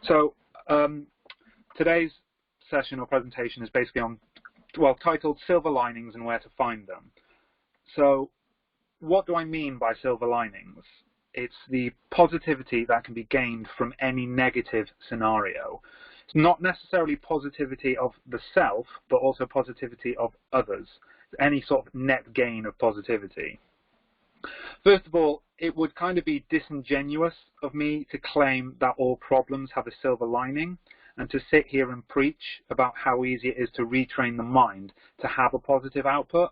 So today's session or presentation is basically on, well, titled Silver Linings and Where to Find Them. So what do I mean by silver linings? It's the positivity that can be gained from any negative scenario. It's not necessarily positivity of the self, but also positivity of others. Any sort of net gain of positivity. First of all, it would kind of be disingenuous of me to claim that all problems have a silver lining and to sit here and preach about how easy it is to retrain the mind to have a positive output,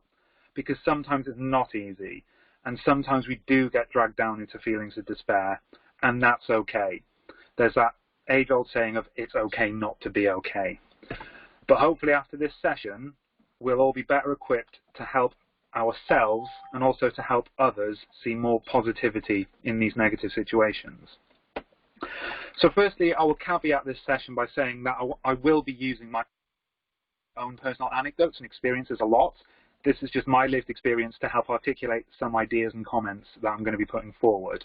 because sometimes it's not easy, and sometimes we do get dragged down into feelings of despair, and that's okay. There's that age-old saying of, it's okay not to be okay. But hopefully after this session, we'll all be better equipped to help ourselves and also to help others see more positivity in these negative situations. So firstly, I will caveat this session by saying that I will be using my own personal anecdotes and experiences a lot. This is just my lived experience to help articulate some ideas and comments that I'm going to be putting forward.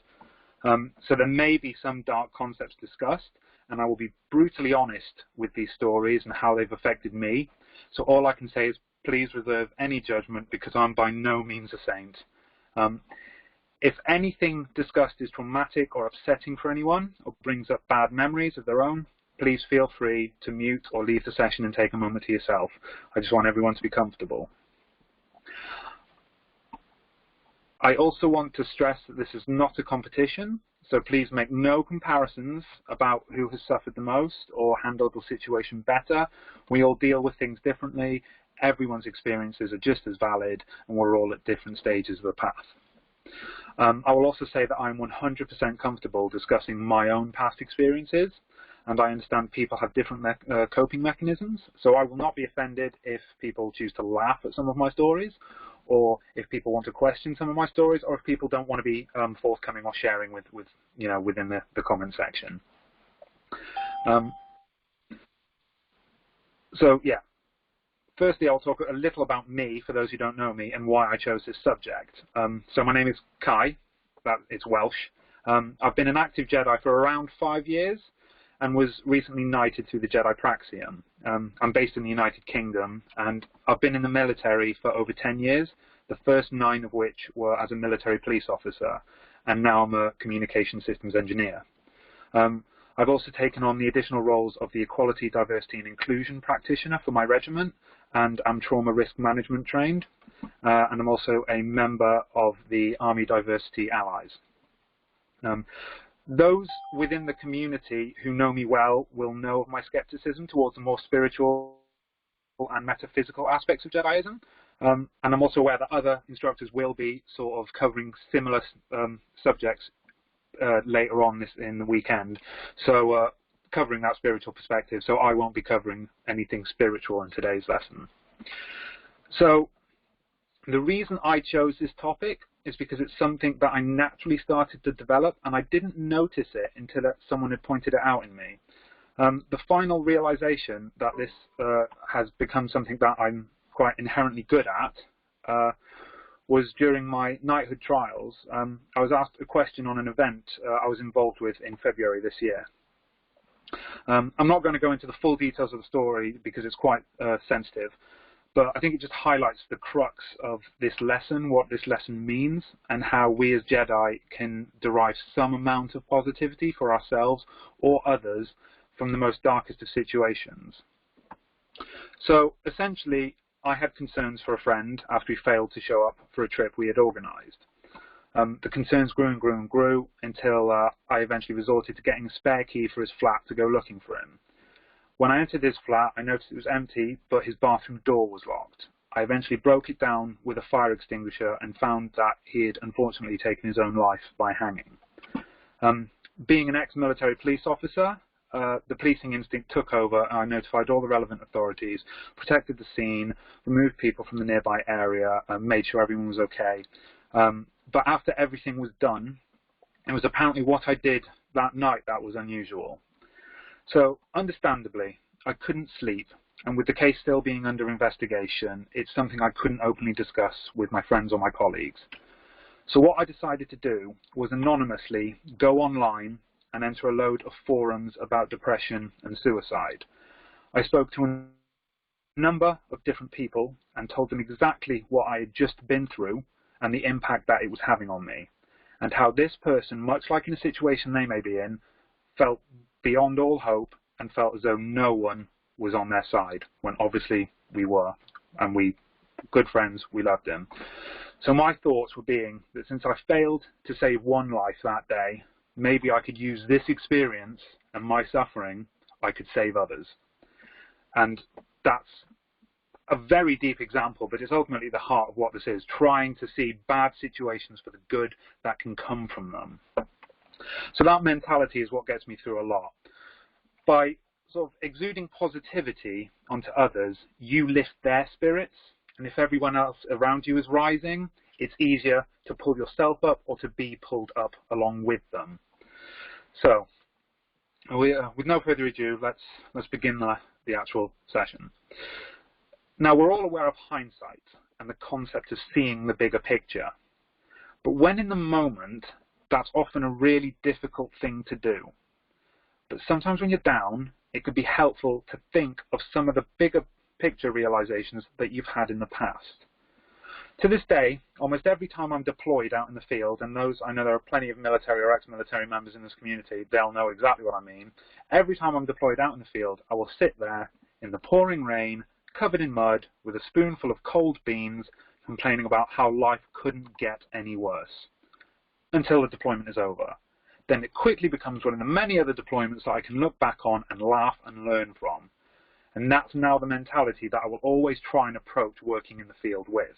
So there may be some dark concepts discussed, and I will be brutally honest with these stories and how they've affected me. So all I can say is please reserve any judgment, because I'm by no means a saint. If anything discussed is traumatic or upsetting for anyone, or brings up bad memories of their own, please feel free to mute or leave the session and take a moment to yourself. I just want everyone to be comfortable. I also want to stress that this is not a competition, so please make no comparisons about who has suffered the most or handled the situation better. We all deal with things differently. Everyone's experiences are just as valid, and we're all at different stages of the path. I will also say that I'm 100% comfortable discussing my own past experiences, and I understand people have different coping mechanisms, so I will not be offended if people choose to laugh at some of my stories, or if people want to question some of my stories, or if people don't want to be forthcoming or sharing with within the comment section. So yeah. Firstly, I'll talk a little about me, for those who don't know me, and why I chose this subject. So my name is Cai, it's Welsh. I've been an active Jedi for around 5 years, and was recently knighted through the Jedi Praxium. I'm based in the United Kingdom, and I've been in the military for over 10 years, the first 9 of which were as a military police officer, and now I'm a communication systems engineer. I've also taken on the additional roles of the Equality, Diversity and Inclusion practitioner for my regiment, and I'm trauma risk management trained, and I'm also a member of the Army Diversity Allies. Those within the community who know me well will know of my skepticism towards the more spiritual and metaphysical aspects of Jediism, and I'm also aware that other instructors will be sort of covering similar subjects later on in the weekend, so covering that spiritual perspective, so I won't be covering anything spiritual in today's lesson. So the reason I chose this topic is because it's something that I naturally started to develop, and I didn't notice it until someone had pointed it out in me. The final realization that this has become something that I'm quite inherently good at was during my knighthood trials. I was asked a question on an event I was involved with in February this year. I'm not going to go into the full details of the story because it's quite sensitive, but I think it just highlights the crux of this lesson, what this lesson means, and how we as Jedi can derive some amount of positivity for ourselves or others from the most darkest of situations. So essentially, I had concerns for a friend after he failed to show up for a trip we had organised. The concerns grew and grew and grew until I eventually resorted to getting a spare key for his flat to go looking for him. When I entered his flat, I noticed it was empty, but his bathroom door was locked. I eventually broke it down with a fire extinguisher and found that he had unfortunately taken his own life by hanging. Being an ex-military police officer, the policing instinct took over, and I notified all the relevant authorities, protected the scene, removed people from the nearby area, and made sure everyone was okay. But after everything was done, it was apparently what I did that night that was unusual. So, understandably, I couldn't sleep, and with the case still being under investigation, it's something I couldn't openly discuss with my friends or my colleagues. So what I decided to do was anonymously go online and enter a load of forums about depression and suicide. I spoke to a number of different people and told them exactly what I had just been through and the impact that it was having on me, and how this person, much like in a situation they may be in, felt beyond all hope and felt as though no one was on their side, when obviously we were, and we, good friends, we loved him. So my thoughts were being that since I failed to save one life that day, maybe I could use this experience and my suffering, I could save others. And that's a very deep example, but it's ultimately the heart of what this is, trying to see bad situations for the good that can come from them. So that mentality is what gets me through a lot. By sort of exuding positivity onto others, you lift their spirits, and if everyone else around you is rising, it's easier to pull yourself up or to be pulled up along with them. So, with no further ado, let's begin the actual session. Now, we're all aware of hindsight and the concept of seeing the bigger picture. But when in the moment, that's often a really difficult thing to do. But sometimes when you're down, it could be helpful to think of some of the bigger picture realizations that you've had in the past. To this day, almost every time I'm deployed out in the field, and I know there are plenty of military or ex-military members in this community, they'll know exactly what I mean. Every time I'm deployed out in the field, I will sit there in the pouring rain, covered in mud, with a spoonful of cold beans, complaining about how life couldn't get any worse, until the deployment is over. Then it quickly becomes one of the many other deployments that I can look back on and laugh and learn from. And that's now the mentality that I will always try and approach working in the field with.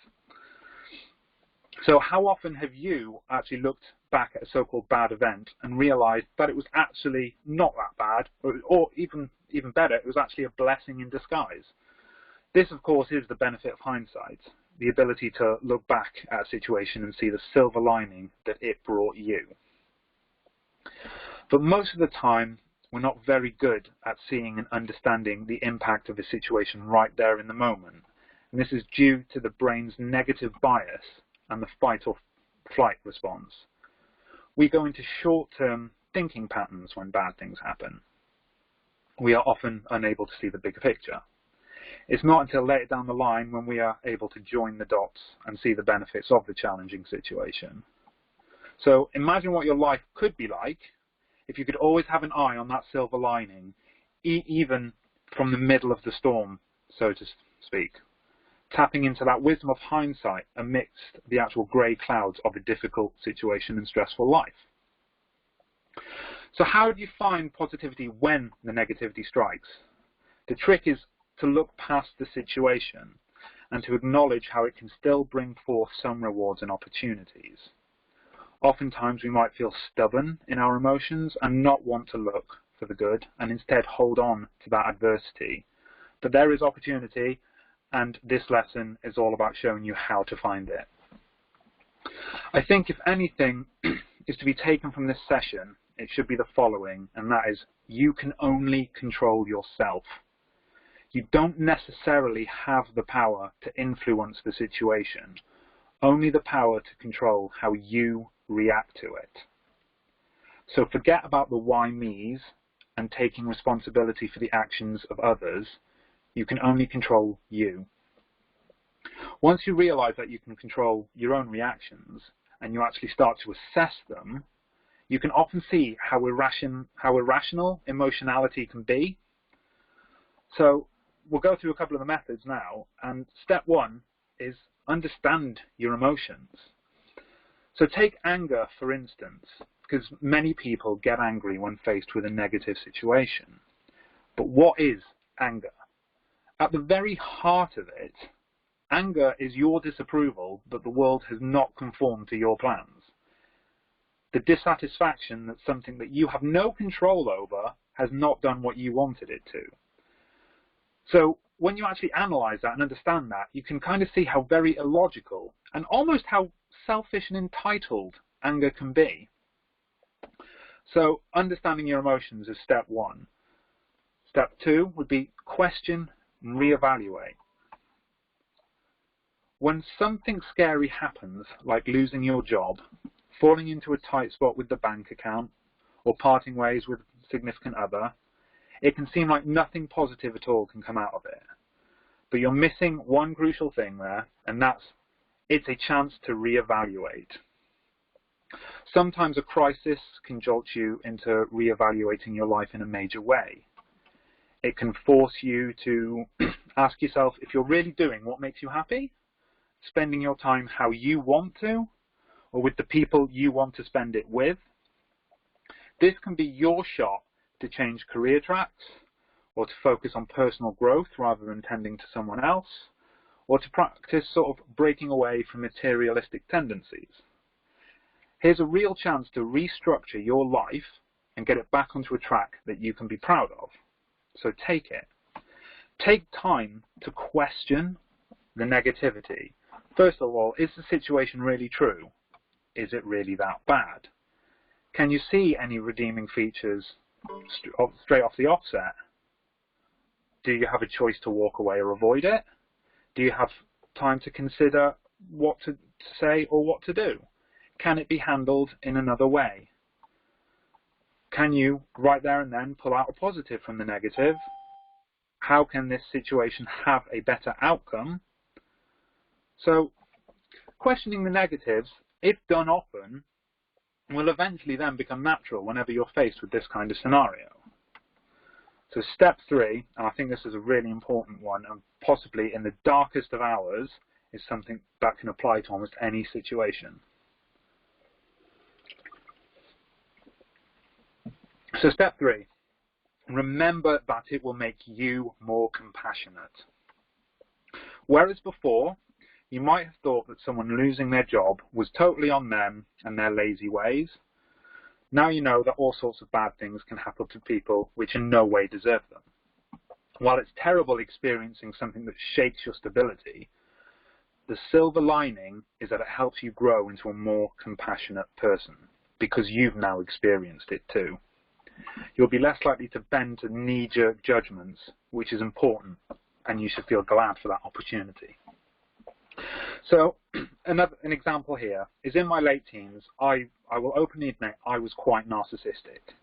So how often have you actually looked back at a so-called bad event and realized that it was actually not that bad, or even better, it was actually a blessing in disguise? This, of course, is the benefit of hindsight, the ability to look back at a situation and see the silver lining that it brought you. But most of the time, we're not very good at seeing and understanding the impact of a situation right there in the moment. And this is due to the brain's negative bias and the fight or flight response. We go into short-term thinking patterns when bad things happen. We are often unable to see the bigger picture. It's not until later down the line when we are able to join the dots and see the benefits of the challenging situation. So imagine what your life could be like if you could always have an eye on that silver lining, even from the middle of the storm, so to speak, tapping into that wisdom of hindsight amidst the actual grey clouds of a difficult situation and stressful life. So how do you find positivity when the negativity strikes? The trick is to look past the situation and to acknowledge how it can still bring forth some rewards and opportunities. Oftentimes we might feel stubborn in our emotions and not want to look for the good and instead hold on to that adversity. But there is opportunity, and this lesson is all about showing you how to find it. I think if anything is to be taken from this session, it should be the following, and that is, you can only control yourself. You don't necessarily have the power to influence the situation, only the power to control how you react to it. So forget about the why me's and taking responsibility for the actions of others. You can only control you. Once you realize that you can control your own reactions and you actually start to assess them, you can often see how irrational emotionality can be. So we'll go through a couple of the methods now, and step one is understand your emotions. So take anger, for instance, because many people get angry when faced with a negative situation. But what is anger? At the very heart of it, anger is your disapproval that the world has not conformed to your plans. The dissatisfaction that something that you have no control over has not done what you wanted it to. So when you actually analyze that and understand that, you can kind of see how very illogical and almost how selfish and entitled anger can be. So understanding your emotions is step one. Step two would be question and reevaluate. When something scary happens, like losing your job, falling into a tight spot with the bank account, or parting ways with a significant other, it can seem like nothing positive at all can come out of it. But you're missing one crucial thing there, and that's it's a chance to reevaluate. Sometimes a crisis can jolt you into reevaluating your life in a major way. It can force you to ask yourself if you're really doing what makes you happy, spending your time how you want to, or with the people you want to spend it with. This can be your shot to change career tracks, or to focus on personal growth rather than tending to someone else, or to practice sort of breaking away from materialistic tendencies. Here's a real chance to restructure your life and get it back onto a track that you can be proud of. So take it. Take time to question the negativity. First of all, is the situation really true? Is it really that bad? Can you see any redeeming features straight off the offset? Do you have a choice to walk away or avoid it? Do you have time to consider what to say or what to do? Can it be handled in another way? Can you, right there and then, pull out a positive from the negative? How can this situation have a better outcome? So, questioning the negatives, if done often, will eventually then become natural whenever you're faced with this kind of scenario. So step 3, and I think this is a really important one, and possibly in the darkest of hours, is something that can apply to almost any situation. So step 3, remember that it will make you more compassionate. Whereas before, you might have thought that someone losing their job was totally on them and their lazy ways. Now you know that all sorts of bad things can happen to people which in no way deserve them. While it's terrible experiencing something that shakes your stability, the silver lining is that it helps you grow into a more compassionate person, because you've now experienced it too. You'll be less likely to bend to knee-jerk judgments, which is important, and you should feel glad for that opportunity. So, an example here is in my late teens, I will openly admit I was quite narcissistic.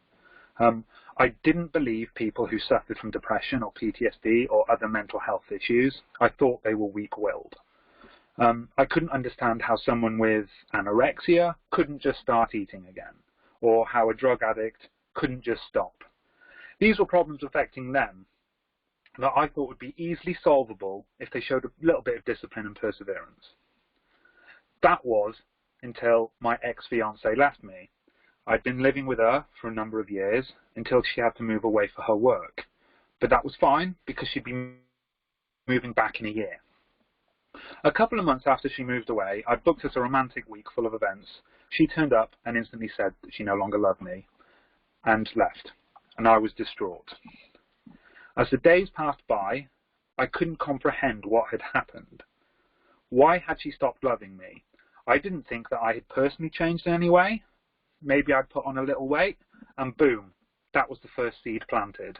I didn't believe people who suffered from depression or PTSD or other mental health issues. I thought they were weak-willed. I couldn't understand how someone with anorexia couldn't just start eating again, or how a drug addict couldn't just stop. These were problems affecting them that I thought would be easily solvable if they showed a little bit of discipline and perseverance. That was until my ex-fiancée left me. I'd been living with her for a number of years until she had to move away for her work. But that was fine because she'd be moving back in a year. A couple of months after she moved away, I booked us a romantic week full of events. She turned up and instantly said that she no longer loved me and left, and I was distraught. As the days passed by, I couldn't comprehend what had happened. Why had she stopped loving me? I didn't think that I had personally changed in any way. Maybe I'd put on a little weight, and boom, that was the first seed planted.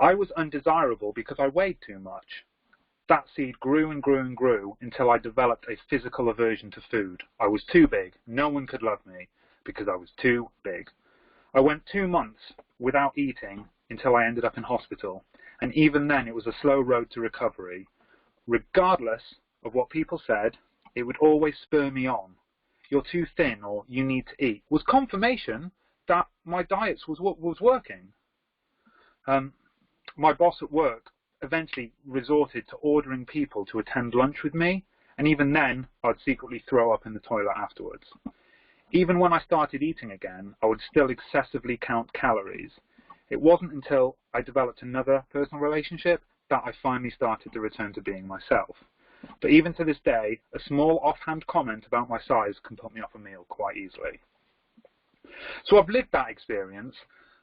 I was undesirable because I weighed too much. That seed grew and grew and grew until I developed a physical aversion to food. I was too big. No one could love me because I was too big. I went 2 months without eating until I ended up in hospital, and even then it was a slow road to recovery. Regardless of what people said, it would always spur me on. You're too thin, or you need to eat, was confirmation that my diet was working. My boss at work eventually resorted to ordering people to attend lunch with me, and even then I'd secretly throw up in the toilet afterwards. Even when I started eating again, I would still excessively count calories. It wasn't until I developed another personal relationship that I finally started to return to being myself. But even to this day, a small offhand comment about my size can put me off a meal quite easily. So I've lived that experience,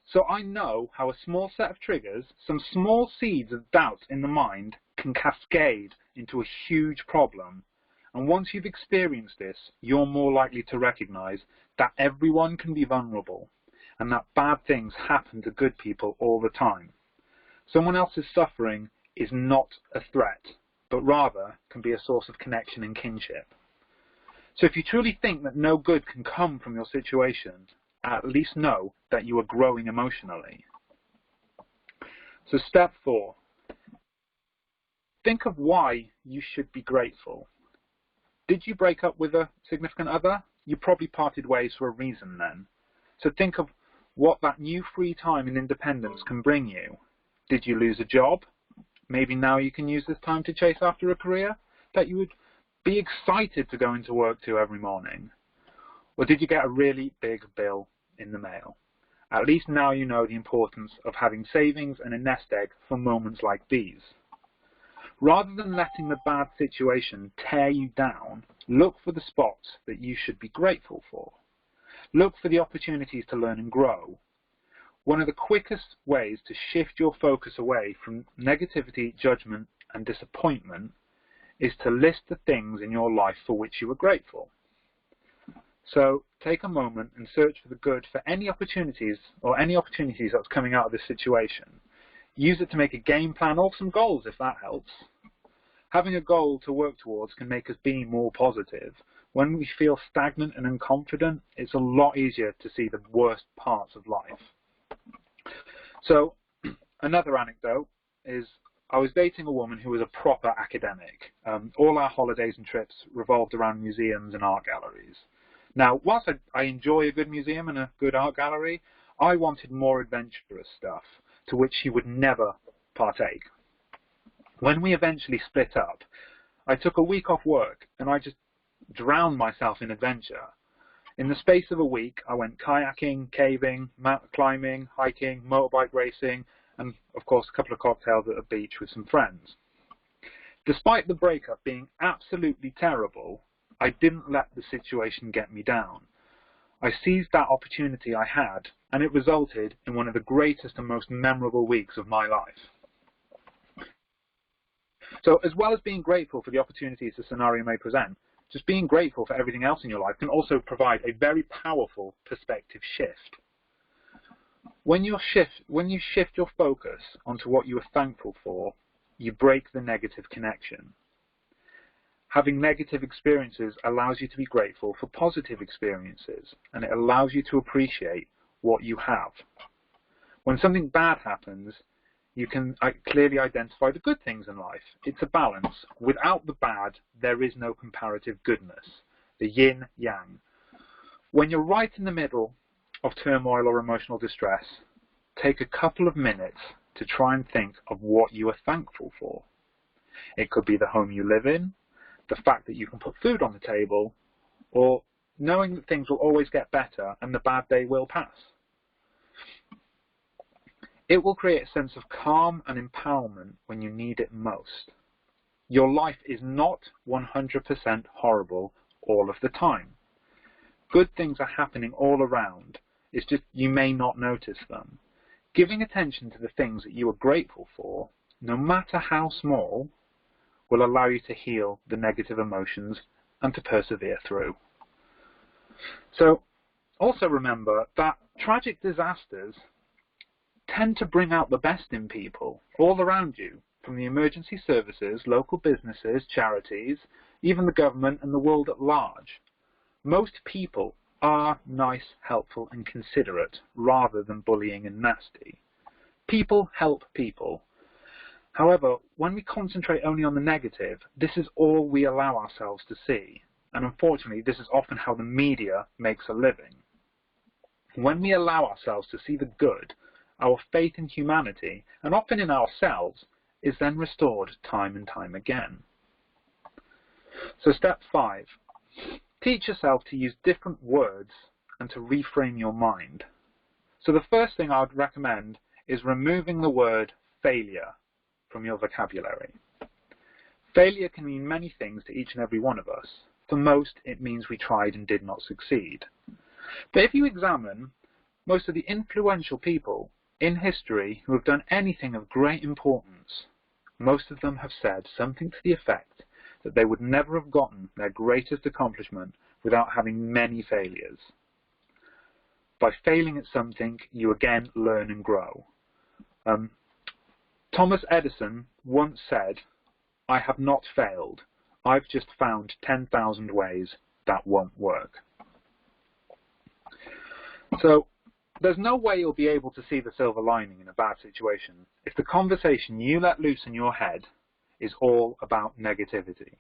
so I know how a small set of triggers, some small seeds of doubt in the mind, can cascade into a huge problem. And once you've experienced this, you're more likely to recognize that everyone can be vulnerable and that bad things happen to good people all the time. Someone else's suffering is not a threat, but rather can be a source of connection and kinship. So if you truly think that no good can come from your situation, at least know that you are growing emotionally. So step 4, think of why you should be grateful. Did you break up with a significant other? You probably parted ways for a reason then. So think of what that new free time and independence can bring you. Did you lose a job? Maybe now you can use this time to chase after a career that you would be excited to go into work to every morning. Or did you get a really big bill in the mail? At least now you know the importance of having savings and a nest egg for moments like these. Rather than letting the bad situation tear you down, look for the spots that you should be grateful for. Look for the opportunities to learn and grow. One of the quickest ways to shift your focus away from negativity, judgment, and disappointment is to list the things in your life for which you are grateful. So take a moment and search for the good for any opportunities that's coming out of this situation. Use it to make a game plan or some goals if that helps. Having a goal to work towards can make us be more positive. When we feel stagnant and unconfident, it's a lot easier to see the worst parts of life. So another anecdote is I was dating a woman who was a proper academic. All our holidays and trips revolved around museums and art galleries. Now, whilst I enjoy a good museum and a good art gallery, I wanted more adventurous stuff, to which she would never partake. When we eventually split up, I took a week off work and I just drowned myself in adventure. In the space of a week, I went kayaking, caving, mountain climbing, hiking, motorbike racing, and of course a couple of cocktails at a beach with some friends. Despite the breakup being absolutely terrible, I didn't let the situation get me down. I seized that opportunity I had, and it resulted in one of the greatest and most memorable weeks of my life. So as well as being grateful for the opportunities the scenario may present, just being grateful for everything else in your life can also provide a very powerful perspective shift. When you shift your focus onto what you are thankful for, you break the negative connection. Having negative experiences allows you to be grateful for positive experiences, and it allows you to appreciate what you have. When something bad happens, you can clearly identify the good things in life. It's a balance. Without the bad, there is no comparative goodness. The yin-yang. When you're right in the middle of turmoil or emotional distress, take a couple of minutes to try and think of what you are thankful for. It could be the home you live in, the fact that you can put food on the table, or knowing that things will always get better and the bad day will pass. It will create a sense of calm and empowerment when you need it most. Your life is not 100% horrible all of the time. Good things are happening all around. It's just you may not notice them. Giving attention to the things that you are grateful for, no matter how small, will allow you to heal the negative emotions and to persevere through. So also remember that tragic disasters tend to bring out the best in people all around you, from the emergency services, local businesses, charities, even the government and the world at large. Most people are nice, helpful and considerate rather than bullying and nasty. People help people. However, when we concentrate only on the negative, this is all we allow ourselves to see. And unfortunately, this is often how the media makes a living. When we allow ourselves to see the good, our faith in humanity, and often in ourselves, is then restored time and time again. So step 5. Teach yourself to use different words and to reframe your mind. So the first thing I would recommend is removing the word failure from your vocabulary. Failure can mean many things to each and every one of us. For most, it means we tried and did not succeed. But if you examine most of the influential people in history who have done anything of great importance, most of them have said something to the effect that they would never have gotten their greatest accomplishment without having many failures. By failing at something, you again learn and grow. Thomas Edison once said, "I have not failed. I've just found 10,000 ways that won't work." So there's no way you'll be able to see the silver lining in a bad situation if the conversation you let loose in your head is all about negativity.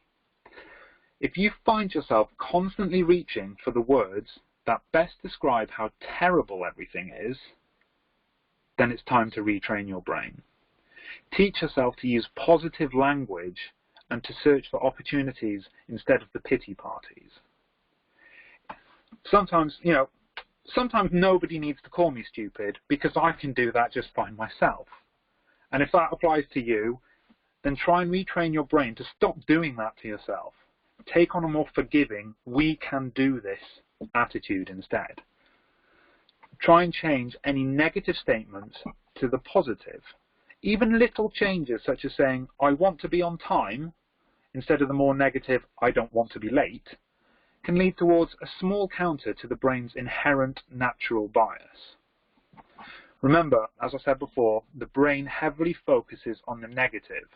If you find yourself constantly reaching for the words that best describe how terrible everything is, then it's time to retrain your brain. Teach yourself to use positive language and to search for opportunities instead of the pity parties. Sometimes nobody needs to call me stupid because I can do that just fine myself. And if that applies to you, then try and retrain your brain to stop doing that to yourself. Take on a more forgiving, we can do this attitude instead. Try and change any negative statements to the positive. Even little changes such as saying, I want to be on time, instead of the more negative, I don't want to be late, can lead towards a small counter to the brain's inherent natural bias. Remember, as I said before, the brain heavily focuses on the negative.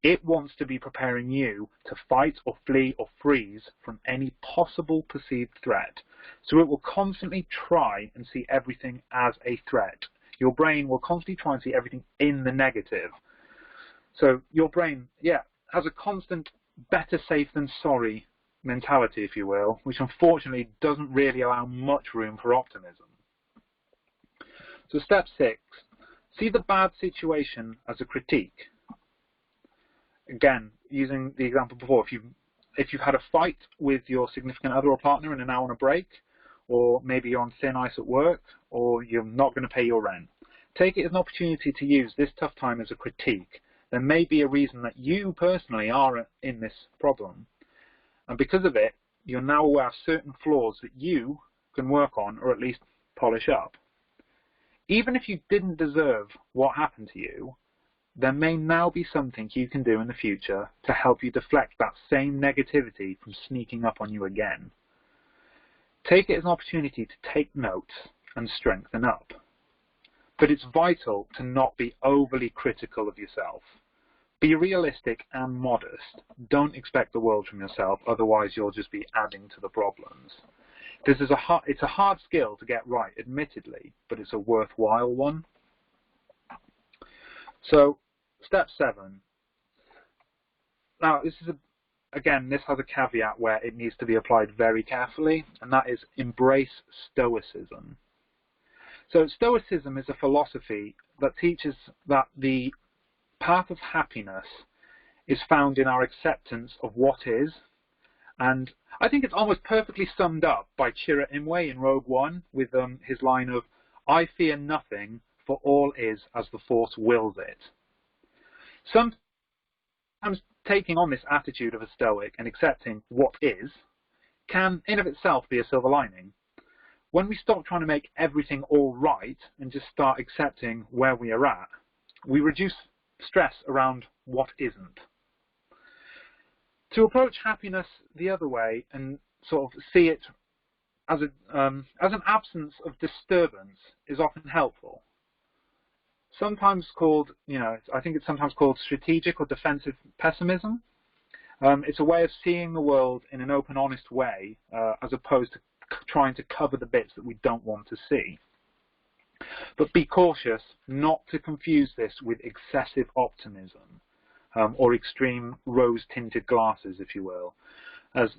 It wants to be preparing you to fight or flee or freeze from any possible perceived threat. So it will constantly try and see everything as a threat. Your brain will constantly try and see everything in the negative. So your brain, has a constant better safe than sorry mentality, if you will, which unfortunately doesn't really allow much room for optimism. So step 6, see the bad situation as a critique. Again, using the example before, if you've had a fight with your significant other or partner and are now on a break, or maybe you're on thin ice at work, or you're not going to pay your rent, take it as an opportunity to use this tough time as a critique. There may be a reason that you personally are in this problem. And because of it, you're now aware of certain flaws that you can work on or at least polish up. Even if you didn't deserve what happened to you, there may now be something you can do in the future to help you deflect that same negativity from sneaking up on you again. Take it as an opportunity to take notes and strengthen up. But it's vital to not be overly critical of yourself. Be realistic and modest. Don't expect the world from yourself, otherwise you'll just be adding to the problems. It's a hard skill to get right, admittedly, but it's a worthwhile one. So, step 7. Now, this has a caveat where it needs to be applied very carefully, and that is embrace Stoicism. So, Stoicism is a philosophy that teaches that the path of happiness is found in our acceptance of what is, and I think it's almost perfectly summed up by Chirrut Imwe in Rogue One with his line of, I fear nothing, for all is as the Force wills it. Sometimes taking on this attitude of a Stoic and accepting what is can, in of itself, be a silver lining. When we stop trying to make everything all right and just start accepting where we are at, we reduce stress around what isn't. To approach happiness the other way and sort of see it as an absence of disturbance is often helpful. Sometimes called, I think it's sometimes called strategic or defensive pessimism. It's a way of seeing the world in an open, honest way, as opposed to trying to cover the bits that we don't want to see. But be cautious not to confuse this with excessive optimism, or extreme rose-tinted glasses, if you will, as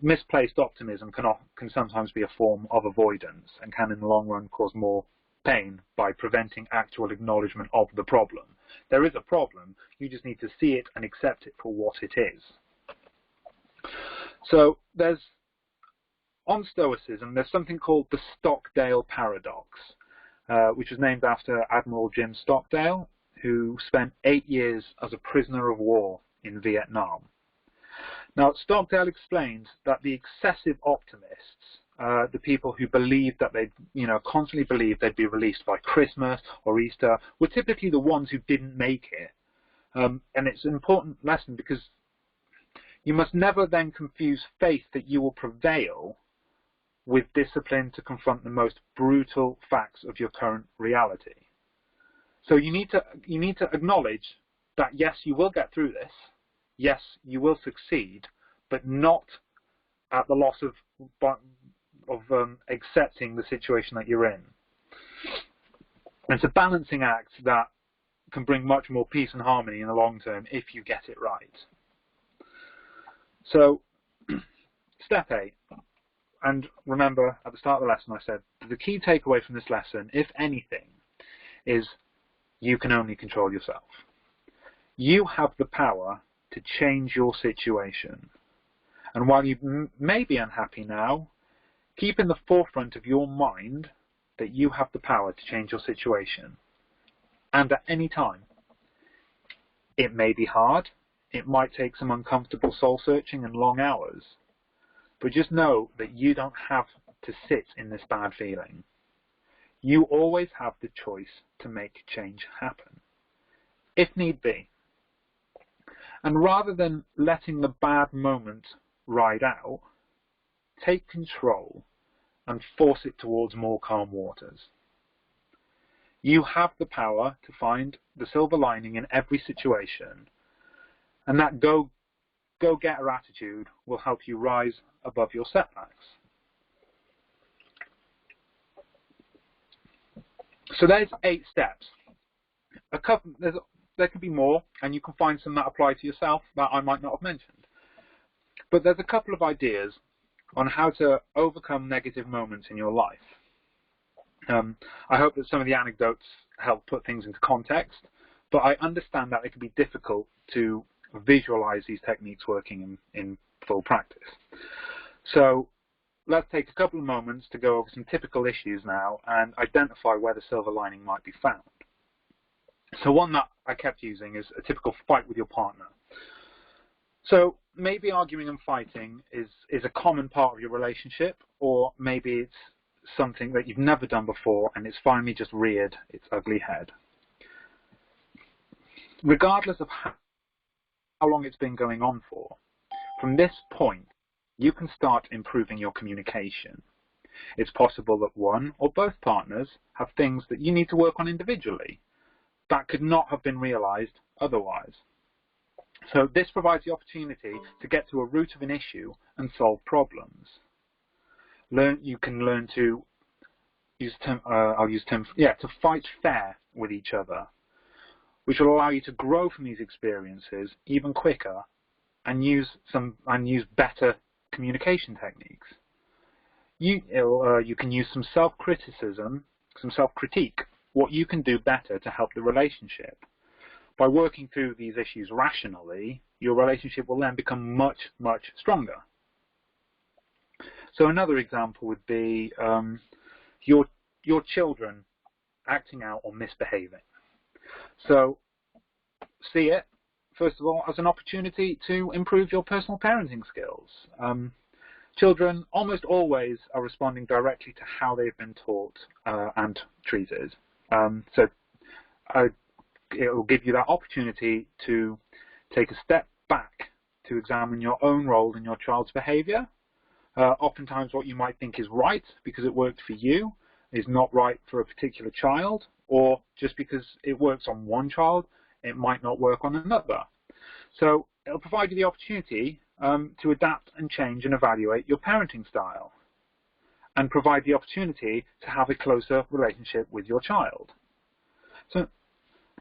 misplaced optimism can sometimes be a form of avoidance and can in the long run cause more pain by preventing actual acknowledgement of the problem. There is a problem, you just need to see it and accept it for what it is. So on Stoicism, there's something called the Stockdale Paradox, which was named after Admiral Jim Stockdale, who spent 8 years as a prisoner of war in Vietnam. Now, Stockdale explains that the excessive optimists, the people who believed that constantly believed they'd be released by Christmas or Easter, were typically the ones who didn't make it. And it's an important lesson because you must never then confuse faith that you will prevail with discipline to confront the most brutal facts of your current reality. So you need to acknowledge that yes, you will get through this, yes, you will succeed, but not at the loss of accepting the situation that you're in. It's a balancing act that can bring much more peace and harmony in the long term if you get it right. So, step 8. And remember, at the start of the lesson I said, the key takeaway from this lesson, if anything, is you can only control yourself. You have the power to change your situation. And while you may be unhappy now, keep in the forefront of your mind that you have the power to change your situation. And at any time. It may be hard. It might take some uncomfortable soul searching and long hours. But just know that you don't have to sit in this bad feeling. You always have the choice to make change happen, if need be. And rather than letting the bad moment ride out, take control and force it towards more calm waters. You have the power to find the silver lining in every situation, and that go-getter attitude will help you rise above your setbacks. So there's 8 steps. There could be more, and you can find some that apply to yourself that I might not have mentioned. But there's a couple of ideas on how to overcome negative moments in your life. I hope that some of the anecdotes help put things into context, but I understand that it can be difficult to visualize these techniques working in full practice. So let's take a couple of moments to go over some typical issues now and identify where the silver lining might be found. So one that I kept using is a typical fight with your partner. So maybe arguing and fighting is a common part of your relationship, or maybe it's something that you've never done before and it's finally just reared its ugly head. Regardless of how long it's been going on for, from this point, you can start improving your communication. It's possible that one or both partners have things that you need to work on individually that could not have been realized otherwise. So this provides the opportunity to get to a root of an issue and solve problems. You can learn to to fight fair with each other, which will allow you to grow from these experiences even quicker and use better communication techniques. You can use some self-criticism, some self-critique, what you can do better to help the relationship. By working through these issues rationally, your relationship will then become much, much stronger. So another example would be your children acting out or misbehaving. So see it, first of all, as an opportunity to improve your personal parenting skills. Children almost always are responding directly to how they've been taught and treated. So it will give you that opportunity to take a step back to examine your own role in your child's behaviour. Oftentimes what you might think is right because it worked for you is not right for a particular child, or just because it works on one child, it might not work on another. So it'll provide you the opportunity to adapt and change and evaluate your parenting style, and provide the opportunity to have a closer relationship with your child. So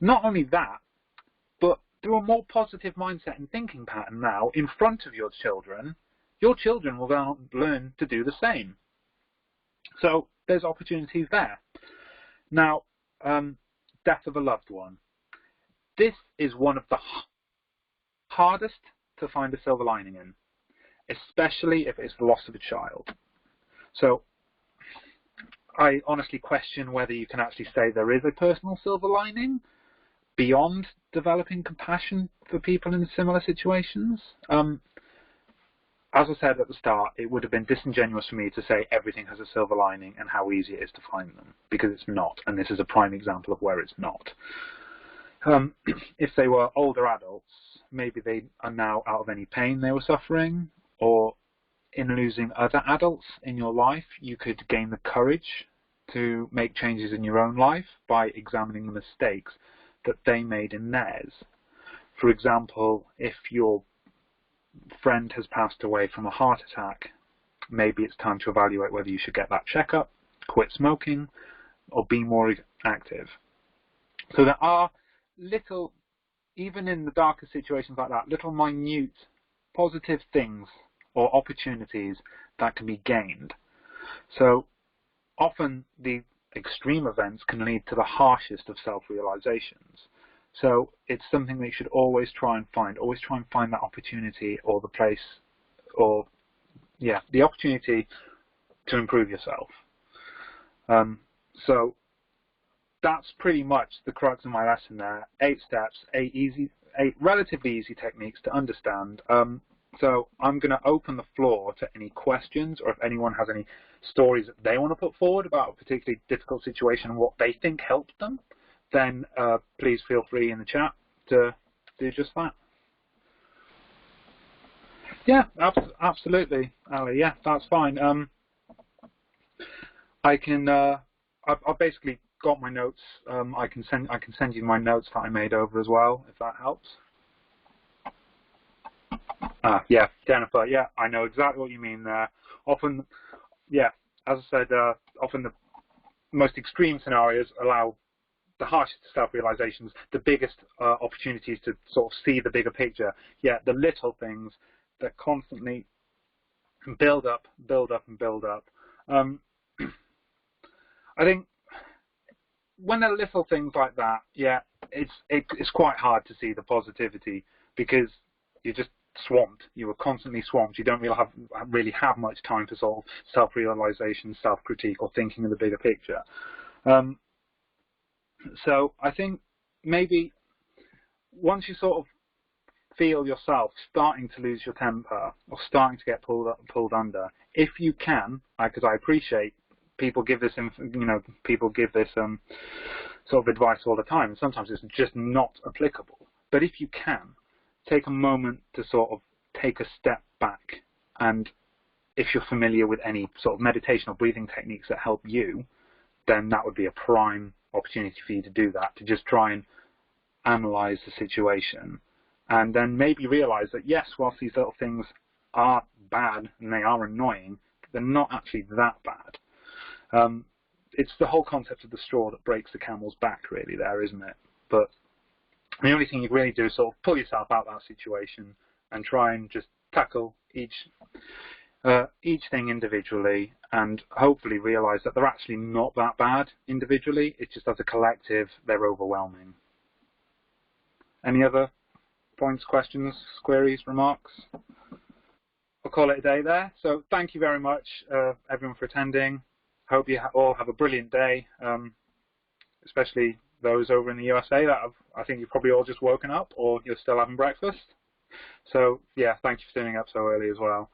not only that, but through a more positive mindset and thinking pattern now in front of your children will learn to do the same. So there's opportunities there. Now, death of a loved one. This is one of the hardest to find a silver lining in, especially if it's the loss of a child. So I honestly question whether you can actually say there is a personal silver lining beyond developing compassion for people in similar situations. As I said at the start, it would have been disingenuous for me to say everything has a silver lining and how easy it is to find them, because it's not, and this is a prime example of where it's not. If they were older adults, maybe they are now out of any pain they were suffering, or in losing other adults in your life, you could gain the courage to make changes in your own life by examining the mistakes that they made in theirs. For example, if your friend has passed away from a heart attack, maybe it's time to evaluate whether you should get that checkup, quit smoking, or be more active. So there are little, even in the darker situations like that, little minute positive things or opportunities that can be gained. So often the extreme events can lead to the harshest of self-realizations. So it's something that you should always try and find that opportunity or the place, or the opportunity to improve yourself. So that's pretty much the crux of my lesson there. 8 steps, 8 relatively easy techniques to understand. So I'm going to open the floor to any questions, or if anyone has any stories that they want to put forward about a particularly difficult situation and what they think helped them, then please feel free in the chat to do just that. Yeah, absolutely, Ali. Yeah, that's fine. I've basically got my notes. I can send you my notes that I made over as well, if that helps. Yeah, Jennifer. Yeah, I know exactly what you mean there. Often, yeah, as I said, often the most extreme scenarios allow the harshest self-realizations, the biggest opportunities to sort of see the bigger picture. Yeah, the little things that constantly build up, and build up. I think when there are little things like that, yeah, it's quite hard to see the positivity because you're just swamped. You were constantly swamped. You don't really have much time to sort of self-realization, self-critique, or thinking of the bigger picture. So I think maybe once you sort of feel yourself starting to lose your temper or starting to get pulled under, if you can, because I appreciate people give this, sort of advice all the time, and sometimes it's just not applicable. But if you can, take a moment to sort of take a step back, and if you're familiar with any sort of meditation or breathing techniques that help you, then that would be a prime opportunity for you to do that, to just try and analyze the situation, and then maybe realize that yes, whilst these little things are bad and they are annoying, they're not actually that bad. It's the whole concept of the straw that breaks the camel's back, really, there, isn't it? But the only thing you can really do is sort of pull yourself out of that situation and try and just tackle each thing individually, and hopefully realize that they're actually not that bad individually. It's just as a collective, they're overwhelming. Any other points, questions, queries, remarks? I'll call it a day there. So thank you very much, everyone, for attending. Hope you all have a brilliant day, especially those over in the USA that I think you've probably all just woken up, or you're still having breakfast. So yeah, thank you for turning up so early as well.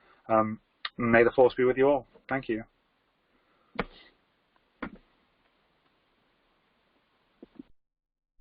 May the force be with you all. Thank you.